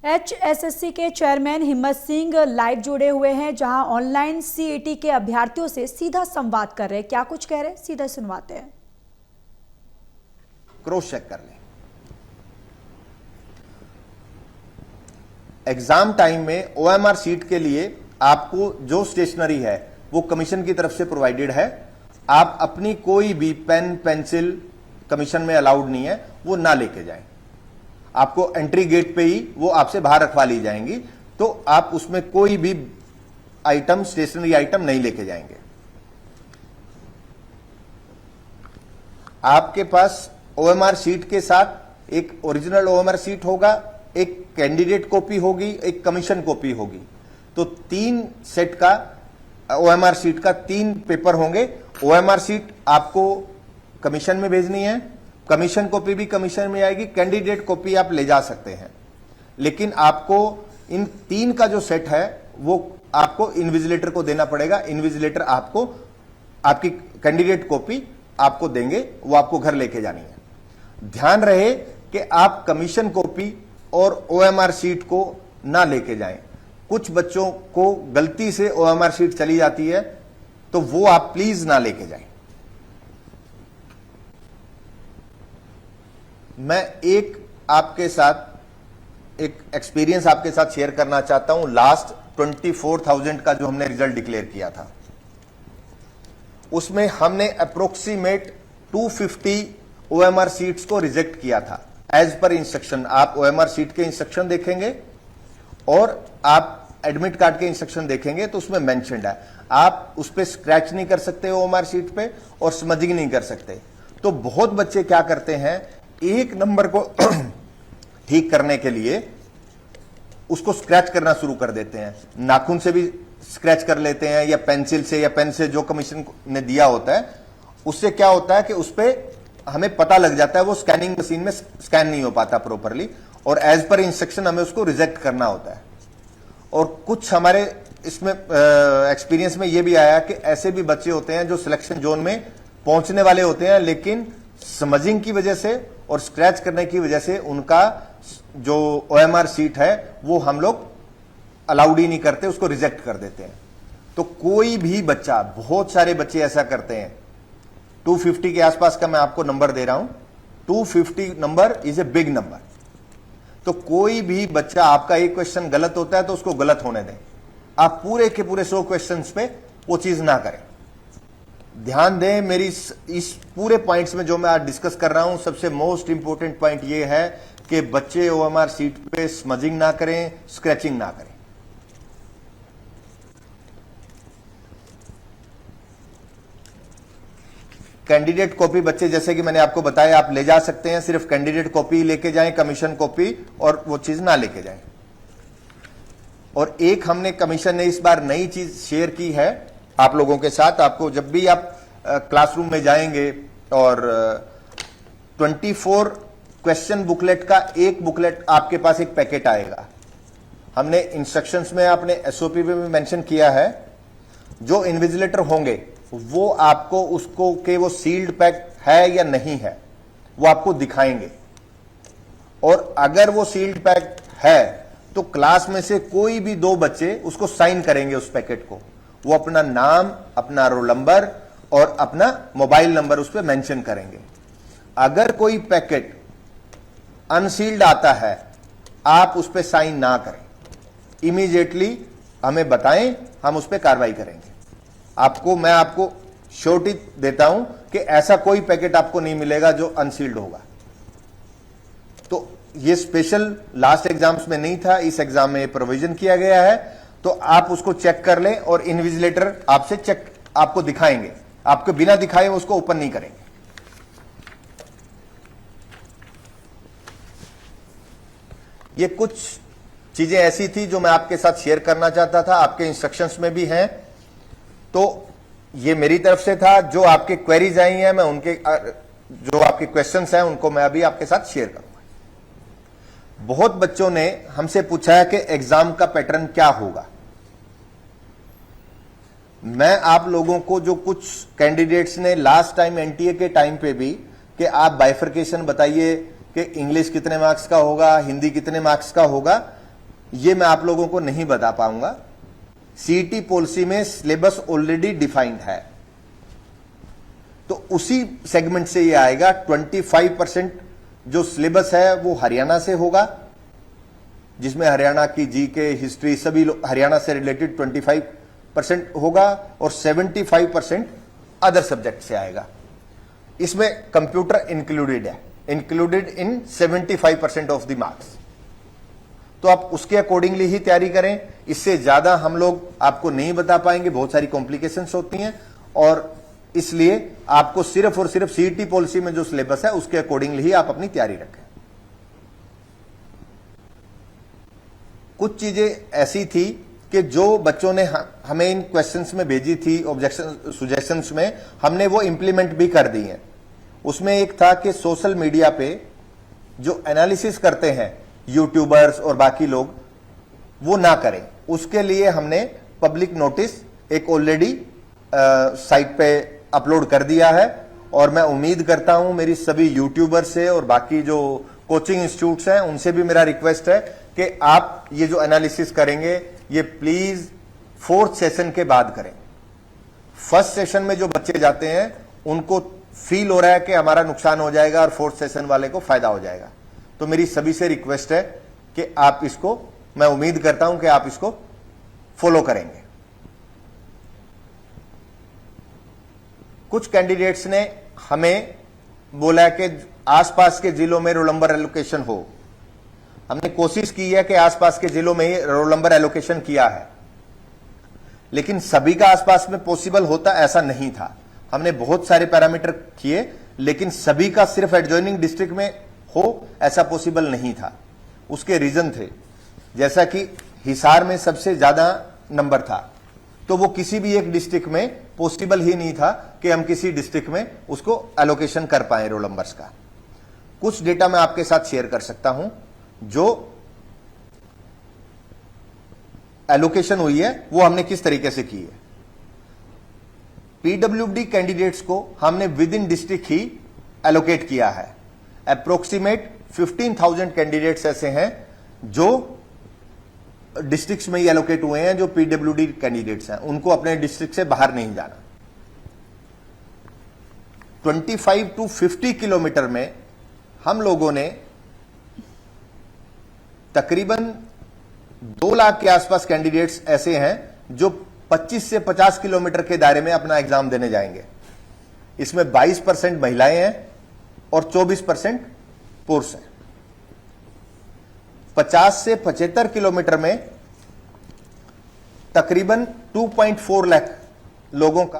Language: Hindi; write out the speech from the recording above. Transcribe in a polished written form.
HSSC के चेयरमैन हिम्मत सिंह लाइव जुड़े हुए हैं, जहां ऑनलाइन CET के अभ्यर्थियों से सीधा संवाद कर रहे हैं। क्या कुछ कह रहे हैं, सीधा सुनवाते हैं। क्रॉस चेक कर लें। एग्जाम टाइम में OMR सीट के लिए आपको जो स्टेशनरी है वो कमीशन की तरफ से प्रोवाइडेड है। आप अपनी कोई भी पेन पेंसिल कमीशन में अलाउड नहीं है, वो ना लेके जाएं। आपको एंट्री गेट पे ही वो आपसे बाहर रखवा ली जाएंगी, तो आप उसमें कोई भी आइटम, स्टेशनरी आइटम नहीं लेके जाएंगे। आपके पास OMR सीट के साथ एक ओरिजिनल OMR सीट होगा, एक कैंडिडेट कॉपी होगी, एक कमीशन कॉपी होगी। तो 3 सेट का OMR सीट का 3 पेपर होंगे। OMR सीट आपको कमीशन में भेजनी है, कमीशन कॉपी भी कमीशन में आएगी, कैंडिडेट कॉपी आप ले जा सकते हैं। लेकिन आपको इन 3 का जो सेट है वो आपको इन्विजिलेटर को देना पड़ेगा। इन्विजिलेटर आपको आपकी कैंडिडेट कॉपी आपको देंगे, वो आपको घर लेके जानी है। ध्यान रहे कि आप कमीशन कॉपी और OMR सीट को ना लेके जाएं। कुछ बच्चों को गलती से OMR सीट चली जाती है, तो वो आप प्लीज ना लेके जाएं। मैं एक एक्सपीरियंस आपके साथ शेयर करना चाहता हूं। लास्ट 24,000 का जो हमने रिजल्ट डिक्लेयर किया था, उसमें हमने अप्रोक्सीमेट 250 OMR सीट्स को रिजेक्ट किया था एज पर इंस्ट्रक्शन। आप OMR सीट के इंस्ट्रक्शन देखेंगे और आप एडमिट कार्ड के इंस्ट्रक्शन देखेंगे तो उसमें मेंशन्ड है, आप उस पर स्क्रैच नहीं कर सकते OMR सीट पे और स्मजिंग नहीं कर सकते। तो बहुत बच्चे क्या करते हैं, एक नंबर को ठीक करने के लिए उसको स्क्रैच करना शुरू कर देते हैं। नाखून से भी स्क्रैच कर लेते हैं, या पेंसिल से या पेन से जो कमीशन ने दिया होता है। उससे क्या होता है कि उस पर हमें पता लग जाता है, वो स्कैनिंग मशीन में स्कैन नहीं हो पाता प्रॉपरली, और एज पर इंस्ट्रक्शन हमें उसको रिजेक्ट करना होता है। और कुछ हमारे इसमें एक्सपीरियंस में ये भी आया कि ऐसे भी बच्चे होते हैं जो सिलेक्शन जोन में पहुंचने वाले होते हैं, लेकिन समझिंग की वजह से और स्क्रैच करने की वजह से उनका जो OMR सीट है वो हम लोग अलाउड ही नहीं करते, उसको रिजेक्ट कर देते हैं। तो कोई भी बच्चा, बहुत सारे बच्चे ऐसा करते हैं। 250 के आसपास का मैं आपको नंबर दे रहा हूं। 250 number is a big number. तो कोई भी बच्चा, आपका एक क्वेश्चन गलत होता है तो उसको गलत होने दें। आप पूरे के पूरे 100 क्वेश्चंस पे वो चीज ना करें। ध्यान दें, मेरी इस पूरे पॉइंट्स में जो मैं आज डिस्कस कर रहा हूं, सबसे मोस्ट इंपोर्टेंट पॉइंट ये है कि बच्चे OMR सीट पे स्मजिंग ना करें, स्क्रैचिंग ना करें। कैंडिडेट कॉपी बच्चे, जैसे कि मैंने आपको बताया, आप ले जा सकते हैं, सिर्फ कैंडिडेट कॉपी लेके जाएं, कमीशन कॉपी और वो चीज ना लेके जाएं। और एक हमने कमीशन ने इस बार नई चीज शेयर की है आप लोगों के साथ। आपको जब भी आप क्लासरूम में जाएंगे और 24 क्वेश्चन बुकलेट का एक बुकलेट आपके पास एक पैकेट आएगा। हमने इंस्ट्रक्शंस में, अपने SOP में भी मेंशन किया है, जो इन्विजिलेटर होंगे वो आपको उसको के वो सील्ड पैक है या नहीं है वो आपको दिखाएंगे। और अगर वो सील्ड पैक है तो क्लास में से कोई भी 2 बच्चे उसको साइन करेंगे उस पैकेट को। वो अपना नाम, अपना रोल नंबर और अपना मोबाइल नंबर उस पर मेंशन करेंगे। अगर कोई पैकेट अनसील्ड आता है, आप उस पर साइन ना करें, इमीडिएटली हमें बताएं, हम उस पर कार्रवाई करेंगे। मैं आपको श्योरिटी देता हूं कि ऐसा कोई पैकेट आपको नहीं मिलेगा जो अनसील्ड होगा। तो ये स्पेशल लास्ट एग्जाम्स में नहीं था, इस एग्जाम में प्रोविजन किया गया है। तो आप उसको चेक कर लें और इन्विजिलेटर आपसे चेक आपको दिखाएंगे, आपको बिना दिखाए उसको ओपन नहीं करेंगे। ये कुछ चीजें ऐसी थी जो मैं आपके साथ शेयर करना चाहता था, आपके इंस्ट्रक्शंस में भी हैं। तो ये मेरी तरफ से था। जो आपके क्वेरीज आई हैं, मैं उनके जो आपके क्वेश्चंस हैं उनको मैं अभी आपके साथ शेयर करूंगा। बहुत बच्चों ने हमसे पूछा है कि एग्जाम का पैटर्न क्या होगा। मैं आप लोगों को, जो कुछ कैंडिडेट्स ने लास्ट टाइम NTA के टाइम पे भी, कि आप बाइफर्केशन बताइए कि इंग्लिश कितने मार्क्स का होगा, हिंदी कितने मार्क्स का होगा, ये मैं आप लोगों को नहीं बता पाऊंगा। सीईटी पॉलिसी में सिलेबस ऑलरेडी डिफाइंड है, तो उसी सेगमेंट से ये आएगा। 25% जो सिलेबस है वो हरियाणा से होगा, जिसमें हरियाणा की जीके, हिस्ट्री, सभी हरियाणा से रिलेटेड 25% होगा, और 75% अदर सब्जेक्ट से आएगा। इसमें कंप्यूटर इंक्लूडेड है, included in 75% of the marks. तो आप उसके अकॉर्डिंगली ही तैयारी करें। इससे ज्यादा हम लोग आपको नहीं बता पाएंगे, बहुत सारी कॉम्प्लिकेशंस होती हैं, और इसलिए आपको सिर्फ और सिर्फ सीईटी पॉलिसी में जो सिलेबस है उसके अकॉर्डिंगली ही आप अपनी तैयारी रखें। कुछ चीजें ऐसी थी कि जो बच्चों ने हमें इन क्वेश्चंस में भेजी थी, ऑब्जेक्शन सुजेशंस में, हमने वो इंप्लीमेंट भी कर दी हैं। उसमें एक था कि सोशल मीडिया पे जो एनालिसिस करते हैं यूट्यूबर्स और बाकी लोग, वो ना करें। उसके लिए हमने पब्लिक नोटिस एक ऑलरेडी साइट पे अपलोड कर दिया है, और मैं उम्मीद करता हूं मेरी सभी यूट्यूबर से और बाकी जो कोचिंग इंस्टीट्यूट्स हैं उनसे भी मेरा रिक्वेस्ट है कि आप ये जो एनालिसिस करेंगे ये प्लीज 4th सेशन के बाद करें। फर्स्ट सेशन में जो बच्चे जाते हैं उनको फील हो रहा है कि हमारा नुकसान हो जाएगा और 4th सेशन वाले को फायदा हो जाएगा। तो मेरी सभी से रिक्वेस्ट है कि आप इसको, मैं उम्मीद करता हूं कि आप इसको फॉलो करेंगे। कुछ कैंडिडेट्स ने हमें बोला कि आसपास के जिलों में रोल नंबर एलोकेशन हो। हमने कोशिश की है कि आसपास के जिलों में ही रोल नंबर एलोकेशन किया है, लेकिन सभी का आसपास में पॉसिबल होता ऐसा नहीं था। हमने बहुत सारे पैरामीटर किए, लेकिन सभी का सिर्फ एडजॉइनिंग डिस्ट्रिक्ट में हो ऐसा पॉसिबल नहीं था। उसके रीजन थे, जैसा कि हिसार में सबसे ज्यादा नंबर था, तो वो किसी भी एक डिस्ट्रिक्ट में पॉसिबल ही नहीं था कि हम किसी डिस्ट्रिक्ट में उसको एलोकेशन कर पाए रोल नंबर्स का। कुछ डेटा मैं आपके साथ शेयर कर सकता हूं जो एलोकेशन हुई है, वो हमने किस तरीके से की है। पीडब्ल्यूडी कैंडिडेट्स को हमने with in district he allocate किया है। अप्रोक्सीमेट 15,000 कैंडिडेट्स ऐसे हैं जो डिस्ट्रिक्ट्स में ही एलोकेट हुए हैं, जो पीडब्ल्यूडी कैंडिडेट्स हैं, उनको अपने डिस्ट्रिक्ट से बाहर नहीं जाना। 25 to 50 किलोमीटर में हम लोगों ने तकरीबन 2 लाख के आसपास कैंडिडेट्स ऐसे हैं जो 25 से 50 किलोमीटर के दायरे में अपना एग्जाम देने जाएंगे। इसमें 22% महिलाएं हैं और 24% पुरुष हैं। 50 से 75 किलोमीटर में तकरीबन 2.4 लाख लोगों का